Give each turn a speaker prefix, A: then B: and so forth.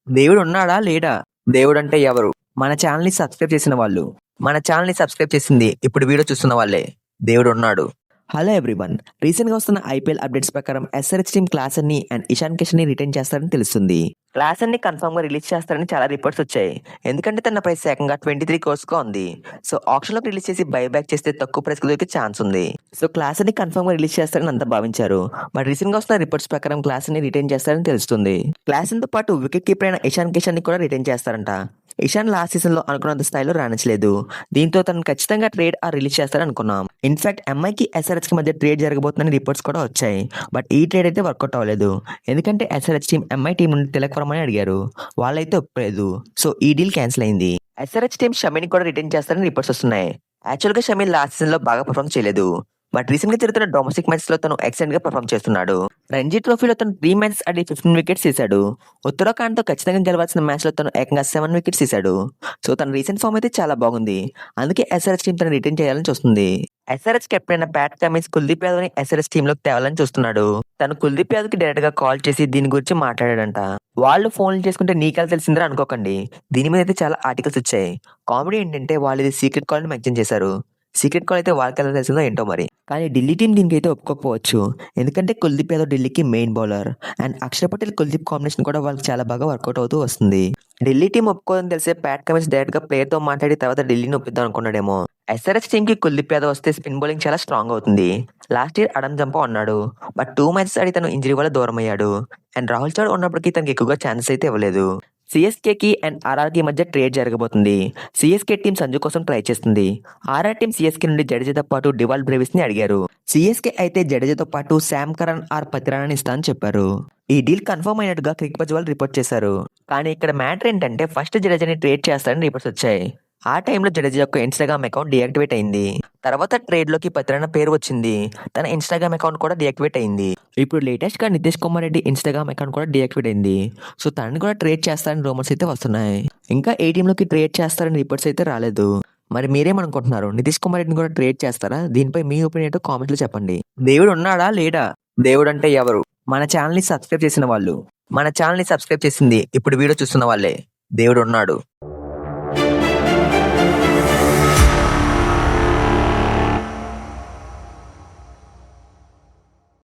A: దేవుడు ఉన్నాడా లేడా? దేవుడంటే ఎవరు? మన ఛానల్‌ని సబ్స్క్రైబ్ చేసిన వాళ్ళు. మన ఛానల్‌ని సబ్స్క్రైబ్ చేసింది ఇప్పుడు వీడియో చూస్తున్న వాళ్ళే. దేవుడు ఉన్నాడు. Hello everyone. రీసెంట్‌గా వస్తున్న ఐపీఎల్ అప్డేట్స్ ప్రకారం ఎస్ఆర్‌హెచ్ టీమ్ క్లాసెన్‌ని అండ్ ఇషాన్ కిషన్‌ని రిటైన్ చేస్తారని తెలుస్తుంది. క్లాసెన్‌ని కన్ఫర్మ్‌గా రిలీజ్ చేస్తారని చాలా రిపోర్ట్స్ వచ్చాయి. ఎందుకంటే తన ప్రైస్ ఏకంగా 23 క్రోర్స్‌గా ఉంది. సో ఆక్షన్‌లోకి రిలీజ్ చేసి బైబ్యాక్ చేస్తే తక్కువ ప్రైస్‌కి దొరికే ఛాన్స్ ఉంది. సో క్లాసెన్‌ని కన్ఫర్మ్‌గా రిలీజ్ చేస్తారని అంతా భావించారు. బట్ రీసెంట్‌గా వస్తున్న రిపోర్ట్స్ ప్రకారం క్లాసెన్‌ని రిటైన్ చేస్తారని తెలుస్తుంది. క్లాసెన్‌తో పాటు వికెట్ కీపర్ అయిన ఇషాన్ కిషన్‌ని కూడా రిటైన్ చేస్తారంట. ఇషాన్ లాస్ట్ సీజన్‌లో అనుకున్నంత స్థాయిలో రాణించలేదు. దీంతో తనను ఖచ్చితంగా ట్రేడ్ రిలీజ్ చేస్తారని అనుకున్నాం. ఇన్‌ఫాక్ట్ ఎంఐకి ఎస్ఆర్‌హెచ్‌కి మధ్య ట్రేడ్ జరగబోతుందని రిపోర్ట్స్ కూడా వచ్చాయి. బట్ ఈ ట్రేడ్ అయితే వర్కౌట్ అవ్వలేదు. ఎందుకంటే ఎస్ఆర్‌హెచ్ టీమ్ ఎంఐ టీం నుండి తిలక్ వర్మని అడిగారు. వాళ్ళైతే ఒప్పుకోలేదు. సో ఈ డీల్ క్యాన్సిల్ అయింది. ఎస్ఆర్‌హెచ్ టీం షమీని కూడా రిటైన్ చేస్తారని రిపోర్ట్స్ వస్తున్నాయి. యాక్చువల్‌గా షమీ లాస్ట్ సీజన్‌లో బాగా పర్ఫార్మ్ చేయలేదు. బట్ రీసెంట్‌గా జరుగుతున్న డొమెస్టిక్ మ్యాచెస్‌లో తను ఎక్సలెంట్‌గా పర్ఫార్మ్ చేస్తున్నాడు. రంజీ ట్రోఫీలో తను 3 మ్యాచెస్ ఆడి 15 వికెట్స్ తీశాడు. ఉత్తరాఖండ్‌తో ఖచ్చితంగా గెలవాల్సిన మ్యాచ్‌లో తను ఏకంగా 7 వికెట్స్ తీశాడు. సో తన రీసెంట్ ఫామ్ అయితే చాలా బాగుంది. అందుకే ఎస్ఆర్‌హెచ్ టీం తనని రిటైన్ చేయాలని చూస్తుంది. ఎస్ఆర్‌హెచ్ కెప్టెన్ అయిన ప్యాట్ కమిన్స్ కుల్దీప్ యాదవ్‌ని ఎస్ఆర్‌హెచ్ టీంలోకి తేవాలని చూస్తున్నాడు. తను కుల్దీప్ యాదవ్‌కి డైరెక్ట్‌గా కాల్ చేసి దీని గురించి మాట్లాడాడంట. వాళ్ళు ఫోన్లు చేసుకుంటే నీకెలా తెలిసిందిరా అనుకోకండి. దీని మీద అయితే చాలా ఆర్టికల్స్ వచ్చాయి. కామెడీ ఏంటంటే వాళ్ళు ఇది సీక్రెట్ కాల్ అని మెన్షన్ చేశారు. సీక్రెట్ కాల్ అయితే వాళ్ళకెలా తెలిసిందో ఏంటో మరి. కానీ ఢిల్లీ టీం దీనికైతే ఒప్పుకోకపోవచ్చు. ఎందుకంటే కుల్దీప్ యాదవ్ ఢిల్లీకి main bowler and Axar Patel Kuldeep combination కూడా వాళ్ళకి చాలా బాగా వర్కౌట్ అవుతూ వస్తుంది. ఢిల్లీ టీం ఒప్పుకోదని తెలిసే ప్యాట్ కమిన్స్ డైరెక్ట్‌గా ప్లేయర్‌తో మాట్లాడి తర్వాత ఢిల్లీని ఒప్పిద్దాం అనుకున్నాడేమో. ఎస్ఆర్‌హెచ్ టీంకి కుల్దీప్ యాదవ్ వస్తే స్పిన్ బౌలింగ్ చాలా స్ట్రాంగ్ అవుతుంది. లాస్ట్ ఇయర్ అడమ్ జంపా ఉన్నాడు. బట్ 2 మ్యాచెస్ ఆడి తను ఇంజరీ వల్ల దూరమయ్యాడు. అండ్ రాహుల్ చౌడ్ ఉన్నప్పటికీ తనకి ఎక్కువగా ఛాన్సెస్ అయితే ఇవ్వలేదు. సీఎస్కేకి అండ్ ఆర్ఆర్‌కి మధ్య ట్రేడ్ జరగబోతుంది. సీఎస్కే టీం సంజు కోసం ట్రై చేస్తుంది. ఆర్ఆర్ టీం సీఎస్కే నుండి జడేజాతో పాటు డివాల్ బ్రేవిస్‌ని అడిగారు. సీఎస్కే అయితే జడేజాతో పాటు శామ్ కరణ్ ఆర్ పతిరాణని ఇస్తానని చెప్పారు. ఈ డీల్ కన్ఫర్మ్ అయినట్టుగా క్రిక్ బజ్ వాళ్ళు రిపోర్ట్ చేశారు. కానీ ఇక్కడ మ్యాటర్ ఏంటంటే ఫస్ట్ జడేజాని ట్రేడ్ చేస్తారని రిపోర్ట్స్ వచ్చాయి. ఆ టైంలో జడేజా యొక్క ఇన్‌స్టాగ్రామ్ అకౌంట్ డీయాక్టివేట్ అయింది. తర్వాత ట్రేడ్‌లోకి పతిరాణ పేరు వచ్చింది. తన ఇన్‌స్టాగ్రామ్ అకౌంట్ కూడా డీయాక్టివేట్ అయింది. ఇప్పుడు లేటెస్ట్‌గా నితీష్ కుమార్ రెడ్డి ఇన్‌స్టాగ్రామ్ అకౌంట్ కూడా డీయాక్టివేట్ అయింది. సో తనని కూడా ట్రేడ్ చేస్తారని రూమర్స్ అయితే వస్తున్నాయి. ఇంకా ఏ టీంలోకి ట్రేడ్ చేస్తారని రిపోర్ట్స్ అయితే రాలేదు. మరి మీరేమనుకుంటున్నారు? నితీష్ కుమార్ రెడ్డిని కూడా ట్రేడ్ చేస్తారా? దీనిపై మీ ఒపీనియన్ ఏంటో కామెంట్‌లో చెప్పండి. దేవుడు ఉన్నాడా లేడా? దేవుడంటే ఎవరు? మన ఛానల్‌ని సబ్స్క్రైబ్ చేసిన వాళ్ళు. మన ఛానల్‌ని సబ్స్క్రైబ్ చేసింది ఇప్పుడు వీడియో చూస్తున్న వాళ్ళే. దేవుడు ఉన్నాడు.